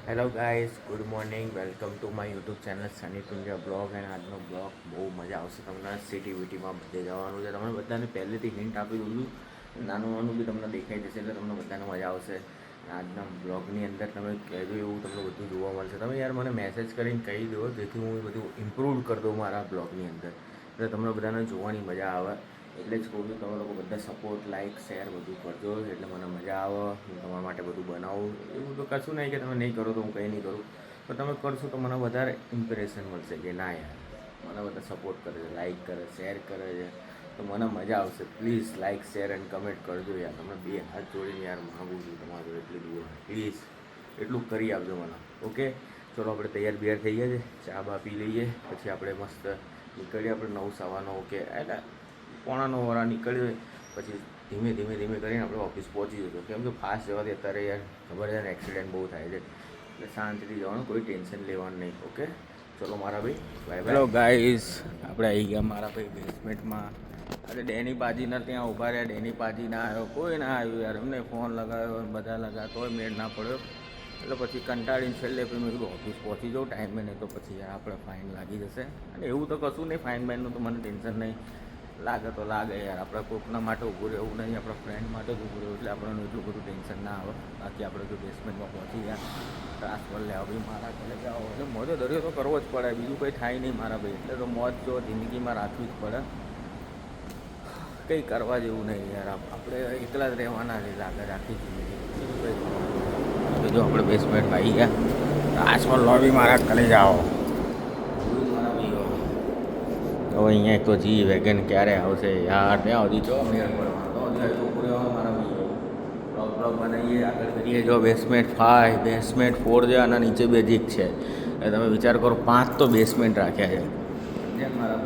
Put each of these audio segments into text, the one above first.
Hello guys, good morning. Welcome to my YouTube channel Sunny Tunja blog. And આજનો blog બહુ મજા આવશે તમને. સિટી વિટીમાં બધે જવાનું છે. તમને બધાને પહેલેથી હિન્ટ આપી દઉં છું. નાનું નાનું બી તમને દેખાઈ જશે એટલે તમને બધાને મજા આવશે. આજના બ્લોગની અંદર તમે કહેજો એવું તમને બધું જોવા મળશે. તમે યાર મને મેસેજ કરીને કહી દો જેથી હું એ બધું ઇમ્પ્રૂવ કરી દઉં મારા બ્લોગની અંદર, એટલે તમને બધાને જોવાની મજા આવે. એટલે જ કહું છું તમે લોકો બધા સપોર્ટ, લાઇક, શેર બધું કરજો એટલે મને મજા આવે. હું તમારા માટે બધું બનાવું. એવું તો કશું નહીં કે તમે નહીં કરો તો હું કંઈ નહીં કરું, પણ તમે કરશો તો મને વધારે ઇમ્પ્રેશન મળશે કે ના યાર મને બધા સપોર્ટ કરે છે, લાઇક કરે, શેર કરે છે, તો મને મજા આવશે. Please like, share and comment કરજો યાર. તમે બે હાથ જોડીને યાર માગું છું તમારું એટલી દૂર. પ્લીઝ એટલું કરી આપજો મને. ઓકે, ચલો આપણે તૈયાર બિયાર થઈ ગયા છે. ચા બા પી લઈએ પછી આપણે મસ્ત નીકળીએ. આપણે 9:15 ઓકે એટલે 8:45 નીકળ્યો પછી ધીમે ધીમે ધીમે કરીને આપણે ઓફિસ પહોંચી જશું. કેમ કે ફાસ્ટ જવાથી અત્યારે યાર ખબર છે ને એક્સિડન્ટ બહુ થાય છે, એટલે શાંતિથી જવાનું, કોઈ ટેન્શન લેવાનું નહીં. ઓકે ચલો મારા ભાઈ, બાય બાય. હેલો ગાઈઝ, આપણે આવી ગયા મારા ભાઈ બેસમેન્ટમાં. અરે ડેની પાજીના ત્યાં ઊભા રહ્યા. ડેની પાજી ના આવ્યો, કોઈ ના આવ્યું યાર. એમને ફોન લગાવ્યો, બધા લગાવ્યો, તોય મેળ ના પડ્યો. એટલે પછી કંટાળીને છેલ્લે પછી મેં કીધું ઓફિસ પહોંચી જાઉં ટાઈમે, નહીં તો પછી યાર આપણે ફાઇન લાગી જશે. અને એવું તો કશું નહીં, ફાઇન બાઇનનું તો મને ટેન્શન નહીં. લાગે તો લાગે યાર, આપણે કોકના માટે ઊભું રહેવું નહીં, આપણા ફ્રેન્ડ માટે જ ઊભું રહેવું, એટલે આપણને એટલું બધું ટેન્શન ના આવે. બાકી આપણે જો બેસમેન્ટમાં પહોંચી ગયા, ટ્રાન્સફર લેવા ભાઈ મારા ઘરે જાઓ એટલે મોજો દરિયો તો કરવો જ પડે, બીજું કંઈ થાય નહીં મારા ભાઈ. એટલે તો મોજ જો જિંદગીમાં રાખવી જ પડે, કંઈ કરવા જેવું નહીં યાર. આપણે એકલા જ રહેવાના છે લાગે આખી જિંદગી, બીજું કંઈ તો જો આપણે બેસમેન્ટમાં આવી ગયા. ટ્રાન્સફર લોબી મારા ઘરે જાઓ. હવે અહીંયા એક તો જી વેગન ક્યારે આવશે યાર, ત્યાં સુધી જો મેળ પડવાનો મારા ભાઈઓ. બ્લોગ બનાવીએ, આગળ કરીએ. જો બેસમેન્ટ 5, બેસમેન્ટ 4 છે અને નીચે બેઝિક છે. એટલે તમે વિચાર કરો 5 તો બેસમેન્ટ રાખ્યા છે. જેમ મારા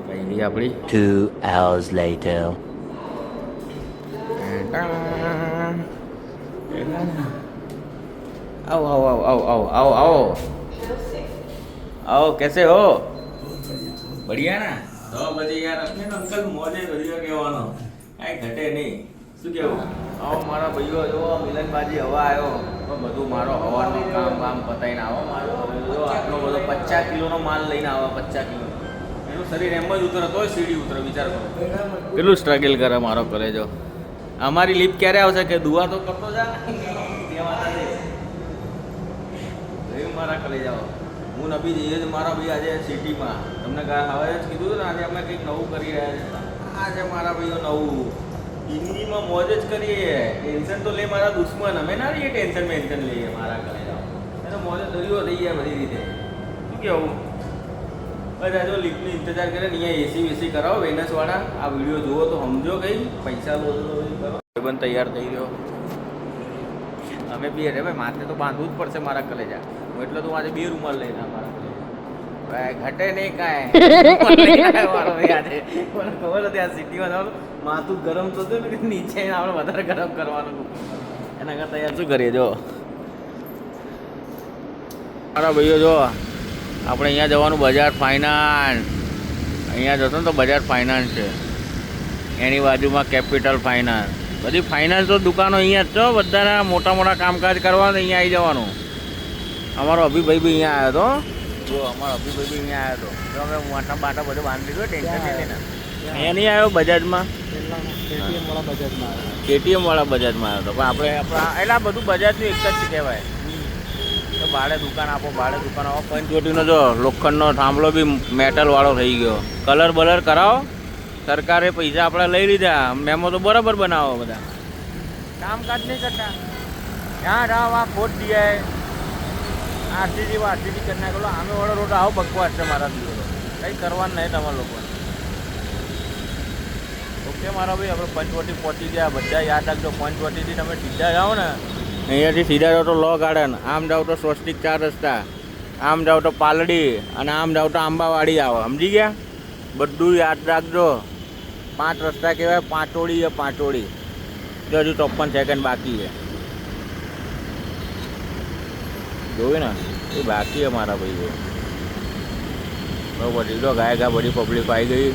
ભાઈ આપણી 2 hours later. आओ आओ आओ आओ आओ आओ आओ आओ, कैसे हो? बढ़िया ना? તો પછી યાર આપણે અંકલ મોજે દરિયો કહેવાનો, કાંઈ ઘટે નહીં. શું કેવું? આવો મારા ભાઈઓ, જો મિલનબાજી હવા આવ્યો તો બધું મારો હવાનું કામ પતાવીને આવો. મારો જો આટલો બધો 50 કિલોનો માલ લઈને આવો. 50 કિલો એનું શરીર એમ જ ઉતરે તોય સીડી ઉતરે. વિચાર કરો કેટલું સ્ટ્રગલ કરે મારો કલેજો. અમારી લીપ ક્યારે આવશે કે દુઆ તો કરતો જા મારા કલે જાઓ. હું નબી જઈએ જ મારા ભાઈ આજે સિટીમાં. તમને હવે જ કીધું હતું ને, આજે અમે કંઈક નવું કરી રહ્યા છીએ. આજે મારા ભાઈઓ નવું જિંદગીમાં મોજ જ કરીએ. ટેન્શન તો લે મારા દુશ્મન, અમે ના રહીએ ટેન્શન લઈએ. મારા કલે જાઓ એનો મોજ દરિયો થઈ જાય બધી રીતે. શું કેવું? બધા જો લિફ્ટનો ઇંતજાર કરે ને અહીંયા એસી વેસી કરાવો વેનસવાળા. આ વિડીયો જુઓ તો સમજો કંઈ પૈસા લો કરો. બંધ તૈયાર થઈ ગયો. અમે બી અરે ભાઈ માથે તો બાંધવું જ પડશે મારા કલેજા. હું એટલે તો આજે 2 રૂમાલ લઈને મારા ભાઈ ઘટે નહીં કાંઈ. મારો આજે મને ખબર હતી આ સિટીમાં જવાનું માથું ગરમ તો હતું ને, નીચે આપણે વધારે ગરમ કરવાનું. એના કરતાં યાર શું કરીએ. જો મારા ભાઈઓ જો આપણે અહીંયા જવાનું બજાર ફાઇનાન્સ. અહીંયા જશો ને તો બજાર ફાઇનાન્સ છે, એની બાજુમાં કેપિટલ ફાઇનાન્સ. બધી ફાઇનાન્સ તો દુકાનો અહીંયા જ છો. બધાના મોટા મોટા કામકાજ કરવાનું અહીંયા આવી જવાનું. અમારો અભિભાઈ બી અહીંયા આવ્યો હતો. જો અમારો અભિભાઈ બી અહીંયા આવ્યો હતો. તો અમે મોટા બાટા બધું બાંધી દીધું, ટેન્શન નહીં લેના. અહીંયા નહીં આવ્યો બજાજમાં, કેટીએમવાળા બજાજમાં આવ્યો હતો. પણ આપણે એટલે આ બધું બજાજનું એક જ કહેવાય. તો ભાડે દુકાન આપો, ભાડે દુકાન આપો. પંચવટીનો જો લોખંડનો થાંભલો બી મેટલવાળો થઈ ગયો. કલર બલર કરાવો. સરકારે પૈસા આપણે લઈ લીધા, મેમો તો બરાબર બનાવો. બધા કામકાજ નહીં કરતા. ત્યાં જાઓ આ ખોટ દિયા આરસીસી કરી નાખેલો. આમે વાળો રોડ આવો બકવાસ છે મારા દિવસો. કંઈ કરવાનું નહીં તમારા લોકોને. ઓકે મારા ભાઈ, આપણે પંચવટી પહોંચી ગયા. બધા યાદ રાખજો, પંચવટીથી તમે સીધા જાઓ ને, અહીંયાથી સીધા જાઓ તો લો ગાર્ડન, આમ જાઓ તો સ્વસ્તિક 4 રસ્તા, આમ જાઓ તો પાલડી, અને આમ જાઓ તો આંબાવાડી આવો. સમજી ગયા? બધું યાદ રાખજો. 5 રસ્તા કહેવાય. પાંચોળી છે, પાંચોળી. જો હજુ 53 સેકન્ડ બાકી છે. જોયું ને એ બાકી છે મારા ભાઈ. બરાબર જો ગાય બધી પબ્લિક આવી ગઈ.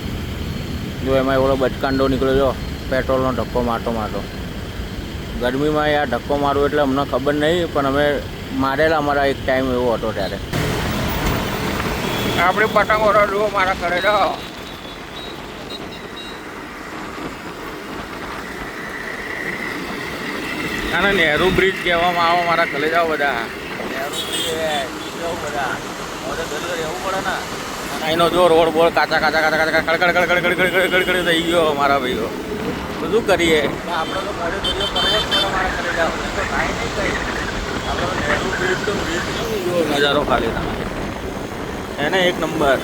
જો એમાં એવડો બચકાંડો નીકળ્યો. જો પેટ્રોલનો ધક્કો મારતો. ગરમીમાં યાર ધક્કો મારવો એટલે અમને ખબર નહીં, પણ અમે મારેલા અમારા એક ટાઈમ એવો હતો ત્યારે. આપણે પતંગો જુઓ મારા ઘરે જાઓ. આને નહેરુ બ્રિજ કહેવામાં આવે મારા ઘરે જાઓ બધા. નહેરુ બ્રિજ જવું બધા હવે તો રહેવું પડે ને. અહીંનો જો રોડ બોડ કાચા કાચા કાચા કાચા કડકડ કડકડ કડકડ કડકડ કડકડ થઈ ગયો મારા ભાઈઓ. બધું કરીએ આપણે તો મોડે દરિયો કરવો જ પડે મારા ઘરે જાઓ. તો કાંઈ નહીં કંઈ આપણે નહેરુ બ્રિજ તો બ્રિજ જો નજારો ખાલી તમે એને એક નંબર.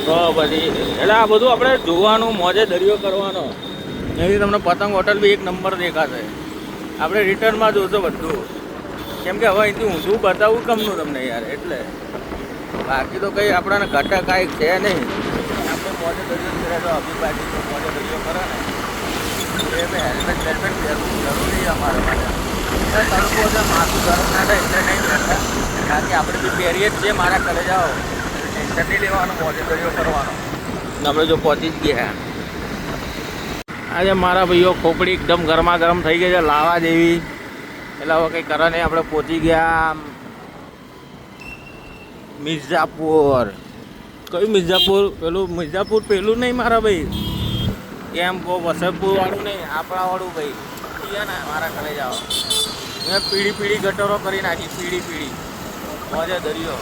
તો પછી એટલે આ બધું આપણે જોવાનું મોજે દરિયો કરવાનો. એવી તમને પતંગ હોટલ બી એક નંબર દેખાશે. આપણે રિટર્નમાં જોશો બધું. કેમ કે હવે અહીંથી ઊંધું બતાવું કમનું તમને યાર. એટલે બાકી તો કંઈ આપણાને ઘટક કાંઈ છે નહીં. આપણે મોજે દરિયો કરે તો અભિપાજી તો મોજે દરિયો કરે ને એ હેલ્મેટ વેલ્મેટ પહેરવું જરૂરી અમારે માટે. તડકો છે માથું ગરમ ના થાય એટલે નહીં કરતા. બાકી આપણે બી પહેરીએ જ છીએ મારા ઘરે જાઓ. ટેન્શન નહીં લેવાનું મોજે દરિયો કરવાનો. આપણે જો પહોંચી જ ગયા. આજે મારા ભાઈઓ ખોપડી એકદમ ગરમા ગરમ થઈ ગઈ છે લાવા જેવી. એટલે હવે કંઈ કરે નહીં. આપણે પહોંચી ગયા મિર્ઝાપુર. કયું મિર્ઝાપુર? મિર્ઝાપુર પેલું નહીં મારા ભાઈ. એમ કહો વસરપુર વાળું નહીં, આપણા વાળું ભાઈ. છે ને મારા ઘરે જાઓ. મેં પીળી પીળી ગટરો કરી નાખી. પીળી મોજે દરિયો.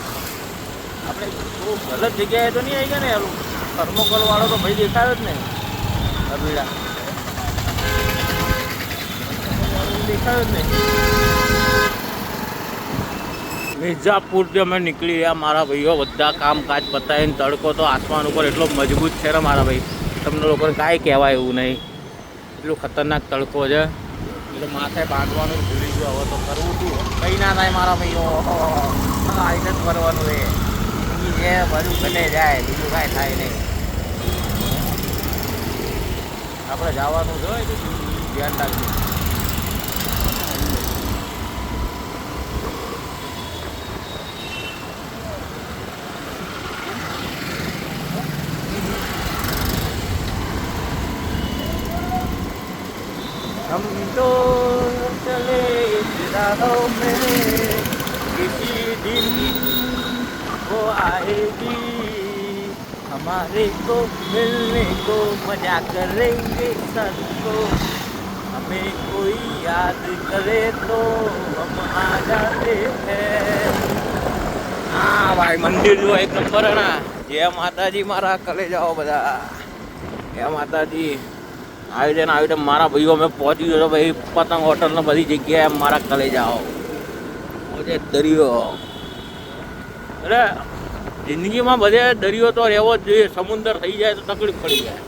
આપણે બહુ ગલત જગ્યાએ તો નહીં આવી ગયા ને યાર. થર્મોકોલ વાળો તો ભાઈ દેખાયો જ નહીં. અભીડા દેખાયો જ નહીં. મિર્ઝાપુરથી અમે નીકળી ગયા મારા ભાઈઓ. બધા કામકાજ પતાવીને તડકો તો આસમાન ઉપર એટલો મજબૂત છે ને મારા ભાઈ. તમને લોકોને કાંઈ કહેવાય એવું નહીં. એટલું ખતરનાક તડકો છે. એટલે માથે બાંધવાનું ભૂલી ગયો. હવે તો કરવું હતું કંઈ ના થાય મારા ભાઈઓ. આઈને જ કરવાનું એ બધું બને જાય. બીજું કાંઈ થાય નહીં. આપણે જવાનું છે ધ્યાન રાખજો. हम तो चले इस राहों में किसी दिन वो आएगी हमारे को मिलने को मजा करेंगे सबको हमें कोई याद करे तो हम आ जाते हैं. हाँ भाई मंदिर जो एक नंबर है ना. जय माताजी मारा कले जाओ બધા. જય માતાજી. આવી છે મારા ભાઈઓ. અમે પહોંચી ગયો ભાઈ પતંગ હોટલ ને બધી જગ્યાએ મારા કલે જાઓ. બધે દરિયો. એટલે જિંદગીમાં બધે દરિયો તો રહેવો જ જોઈએ. સમુદ્ર થઈ જાય તો તકલીફ પડી જાય.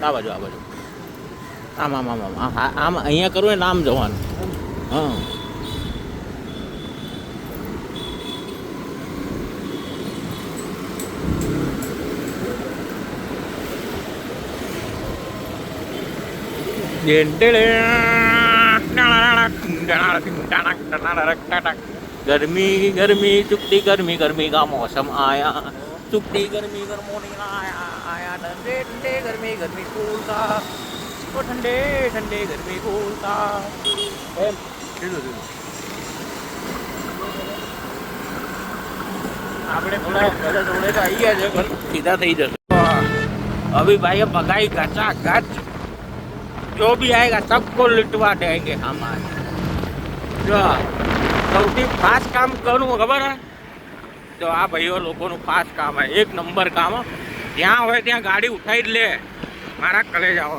આ બાજુ આમ આમ આમ આમ આમ અહીંયા કરવું ને આમ જવાનું. હા गर्मी गर्मी चुकती गर्मी गर्मी का मौसम आया. चुकती गर्मी गर्मो नहीं आया. ठंडे ठंडे गर्मी गर्मी कूल का. वो ठंडे ठंडे गर्मी कूल का. આપણે થોડા જોડે તો આવી ગયા છે પણ સીધા થઈ જશે. अभी भाई भगाई गचा गच. जो भी आएगा सबको लुटवा देंगे हम आज. જો સૌથી ફાસ્ટ કામ કરવું ખબર હે? તો આ ભાઈઓ લોકોનું ફાસ્ટ કામ હે. એક નંબર કામ. જ્યાં હોય ત્યાં ગાડી ઉઠાવી જ લે. મારા કલે જાઓ.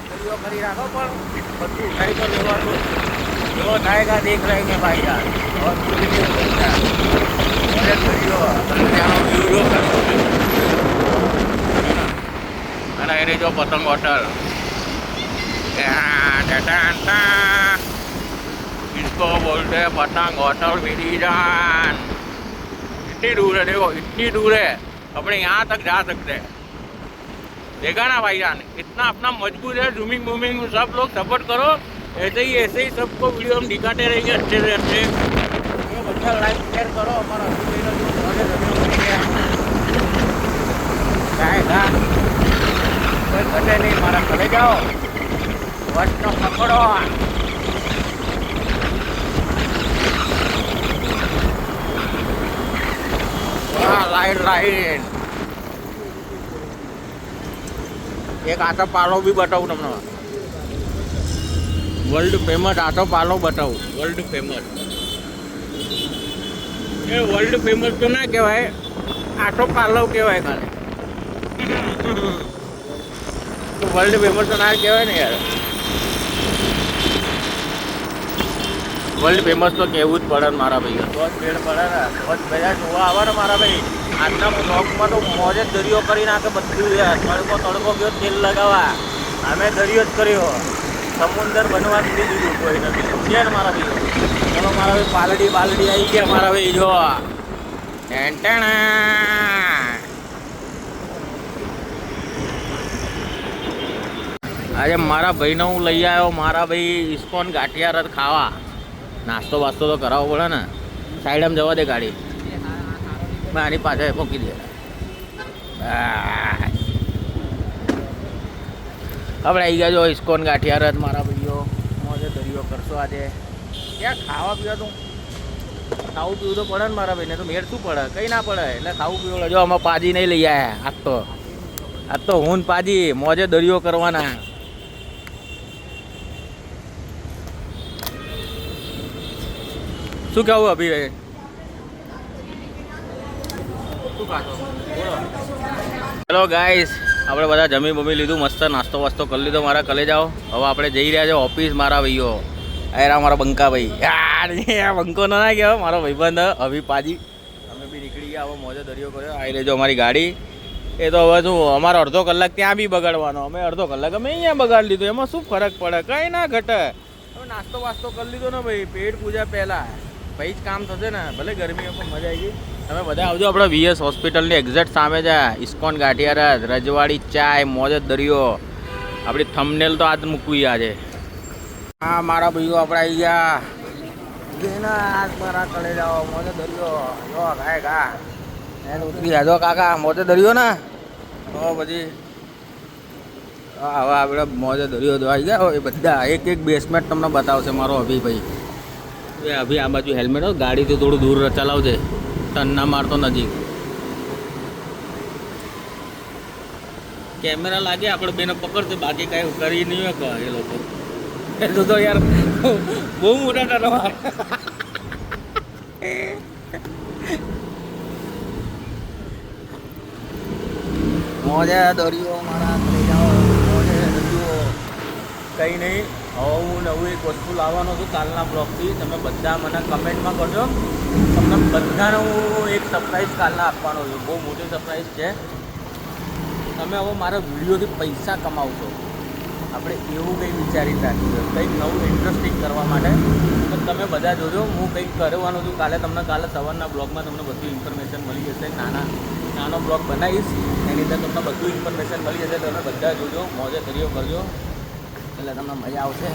દરિયો કરી રાખો પણ બધું ઉઠાવી તો લેવાનું. જો જાયગા દેખ રહેંગે ભાઈ યાર. અને એની જો પતંગ હોટલ. इसको बोलते हैं पतंग होटल विदीजान. इतनी दूर है देखो. इतनी दूर है. अपने यहाँ तक जा सकते हैं. देखा ना भाईजान इतना अपना मजबूत है. जूमिंग वूमिंग सब लोग सपोर्ट करो. ऐसे ही सबको वीडियो हम दिखाते रहेंगे अच्छे से अच्छे. બધા લાઈક શેર કરો. અમારા કોઈ ઘટે નહીં. મારા ઘરે જાઓ. વટનો પકડો. રાઈટ. એક આટો પાલો બી બતાવું તમને, વર્લ્ડ ફેમસ આટો પાલો બતાવું. વર્લ્ડ ફેમસ, એ વર્લ્ડ ફેમસ તો ના કહેવાય, આટો પાલો કહેવાય ખાલી. વર્લ્ડ ફેમસ તો ના કહેવાય ને યાર. વર્લ્ડ ફેમસ તો કહેવું જ પડે ને મારા ભાઈ, તો જ પેડ પડે ને, તો જ બધા જોવા આવે ને મારા ભાઈ. આજના બ્લોગમાં તો મોજે દરિયો કરી નાખે બધું યાર. તડકો ગયો તેલ લગાવવા, અમે દરિયો જ કર્યો, સમુદર બનવા દીધી દીધું કોઈ નથી. છે ને મારા ભાઈ. ચલો મારા ભાઈ, પાલડી આવી ગયા મારા ભાઈ. જો આજે મારા ભાઈને હું લઈ આવ્યો, મારા ભાઈ ઇસ્કોન ગાંઠિયા રથ ખાવા. નાસ્તો વાસ્તો તો કરાવવો પડે ને. સાઈડમાં જવા દે ગાડી, મેં આની પાછળ મૂકી દે. આપણે આવી ગયા જો ઇસ્કોન ગાંઠિયા રથ મારા ભાઈઓ. મોજે દરિયો કરશો આજે. ક્યાં ખાવા પીવા તું ખાવું પીવું તો પડે ને મારા ભાઈને, તો મેળ શું પડે, કંઈ ના પડે. એટલે ખાવું પીવું જો અમે પાજી નહીં લઈ આવ્યા આજ તો હું ને પાજી મોજે દરિયો કરવાના. શું કહેવું અભી? શું ખાશો બોલો? હેલો ગાઈસ, આપણે બધા જમી બમી લીધું, મસ્ત નાસ્તો વાસ્તો કરી લીધો મારા કલેજાઓ. હવે આપણે જઈ રહ્યા છે ઓફિસ મારા ભાઈઓ. અરે મારા બંકા ભાઈ, યાર બંકો ના કહેવાય, મારો ભાઈબંધ અભી પાજી. અમે બી નીકળી ગયા, હવે મોજે દરિયો કર્યો. આવી લેજો અમારી ગાડી. એ તો હવે શું, અમારો અડધો કલાક ત્યાં બી બગાડવાનો, અમે અડધો કલાક અમે અહીંયા બગાડી લીધું. એમાં શું ફરક પડે, કંઈ ના ઘટે. હવે નાસ્તો વાસ્તો કરી લીધો ને ભાઈ, પેટ પૂજા પહેલાં ભાઈ જ કામ થશે ને. ભલે ગરમીમાં પણ મજા આવી ગઈ. તમે બધા આવજો, આપણે વીએસ હોસ્પિટલની એક્ઝેક્ટ સામે છે ઇસ્કોન ગાંઠિયા રથ, રજવાડી ચાય, મોજે દરિયો. આપણી થંબનેલ તો આજ મૂકવી આજે. હા મારા ભાઈઓ, આપણે આવી ગયા. આજ મારા કલે જાઓ, મોજે દરિયો. જો ગાય ગા એને ઉતરી જાજો કાકા, મોજે દરિયો ને. તો પછી હવે આપણે મોજે દરિયો તો આવી ગયા. એ બધા એક એક બેસમેન્ટ તમને બતાવશે મારો અભિભાઈ. એ અભી આ બાજુ હેલ્મેટ હોય, ગાડીથી થોડું દૂર ચલાવજે, ટન ના મારતો નજીક. કેમેરા લાગે આપણે બેને પકડશે, બાકી કાંઈ કરી નહીં હોય એ લોકો. એટલું તો યાર બહુ મોટા ટનો મારે. મોજે દરિયો મારા લઈ જાઓ, મોજે દરિયો. કંઈ નહીં, હવે હું નવું એક વસ્તુ લાવવાનો છું કાલના બ્લોગથી. તમે બધા મને કમેન્ટમાં કરજો. તમને બધાને હું એક સરપ્રાઈઝ કાલના આપવાનો છું, બહુ મોટી સરપ્રાઈઝ છે. તમે હવે મારા વિડીયોથી પૈસા કમાવશો. આપણે એવું કંઈક વિચારી રાખ્યું છે, કંઈક નવું ઇન્ટરેસ્ટિંગ કરવા માટે. તો તમે બધા જોજો, હું કંઈક કરવાનું છું કાલે. તમને કાલે સવારના બ્લોગમાં તમને બધું ઇન્ફોર્મેશન મળી જશે. નાનો બ્લોગ બનાવીશ, એની અંદર તમને બધું ઇન્ફોર્મેશન મળી જશે. તમે બધા જોજો, મોજે દરિયો કરજો, એટલે તમને મજા આવશે.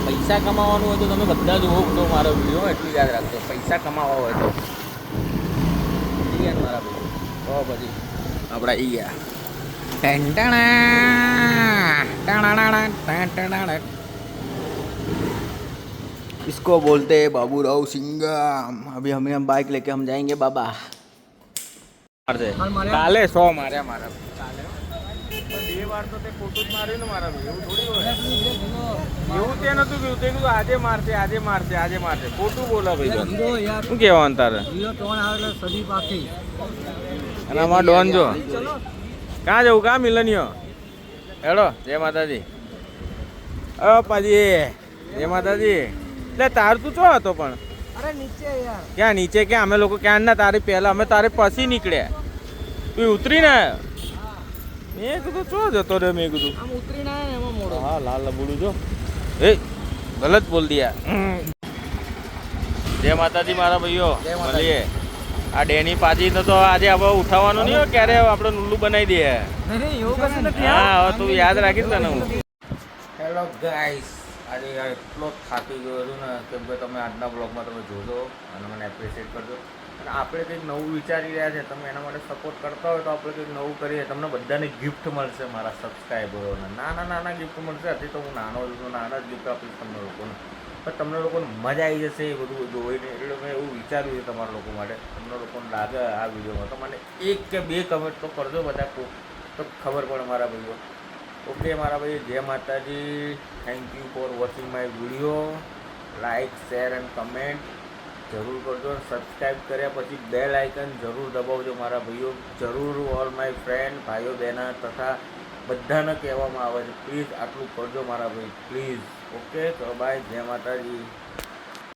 પૈસા કમાવાનું હોય તો તમે બધા જોવો તો મારો વિડીયો, એટલું યાદ રાખજો. પૈસા કમાવા હોય તો ઠીક છે મારા ભાઈ. તો પછી આપણે આવી ગયા. इसको बोलते हैं बाबूराव सिंघम. अभी हम बाइक लेके हम जाएंगे बाबा. काले 100 मारे मारा काले. બે વાર તો તે ખોટું જ માર્યું ને મારા ભાઈ. એવું થોડી હોય, એવું તે નતું કીધું. તે કીધું આજે મારશે આજે મારશે આજે મારશે. ખોટું બોલા ભાઈ. શું કહેવાનું તારે? અને આમાં ડોન જો ક્યાં જવું, ક્યાં મિલનીઓ હેડો. જય માતાજી. પાજી જય માતાજી. એટલે તાર તું ચો હતો પણ? અરે નીચે યાર. ક્યાં નીચે? ક્યાં? અમે લોકો ક્યાં ના તારી પહેલા, અમે તારે પછી નીકળ્યા. તું ઉતરી ને? મેં કીધું ચો જતો રે. મેં કીધું આમ ઉતરીને આયા એમાં મોડો. હા લાલ લબુડું જો. એ ગલત બોલ દિયા. જય માતાજી મારા ભાઈઓ. મળીએ. આ ડેની પાજી તો આજે હવે ઉઠાવવાનું નહીં હોય, ક્યારે આપણે નુલ્લુ બનાવી દઈએ. હા હવે તું યાદ રાખીશ ને હું. હેલો ગાઈસ, આજે યાર એટલો થાકી ગયો છું ને કે ભાઈ તમે આજના બ્લોગમાં તમે જોજો અને મને એપ્રિશિએટ કરજો. અને આપણે કંઈક નવું વિચારી રહ્યા છે, તમે એના માટે સપોર્ટ કરતા હોય તો આપણે કંઈક નવું કરીએ. તમને બધાને ગિફ્ટ મળશે, મારા સબસ્ક્રાઈબરોને નાના ગિફ્ટ મળશે. હજી તો હું નાનો છું, નાના જ ગિફ્ટ આપીશ તમને લોકોને. પણ તમને લોકોને મજા આવી જશે એ બધું જોઈને, એટલે મેં એવું વિચાર્યું છે તમારા લોકો માટે. તમને લોકોને લાગે આ વિડીયોમાં તો મને 1 કે 2 કમેન્ટ તો કરજો બધા, તો ખબર પડે મારા ભાઈઓ. ઓકે મારા ભાઈ, જય માતાજી. Thank you for watching my video. Like, share and comment જરૂર કરજો. સબસ્ક્રાઈબ કર્યા પછી બેલ આઇકન જરૂર દબાવજો મારા ભાઈઓ. જરૂર ઓલ માય ફ્રેન્ડ, ભાઈઓ બહેનો તથા બધાને કહેવામાં આવે છે, પ્લીઝ આટલું કરજો મારા ભાઈ, પ્લીઝ. ઓકે, તો બાય, જય માતાજી.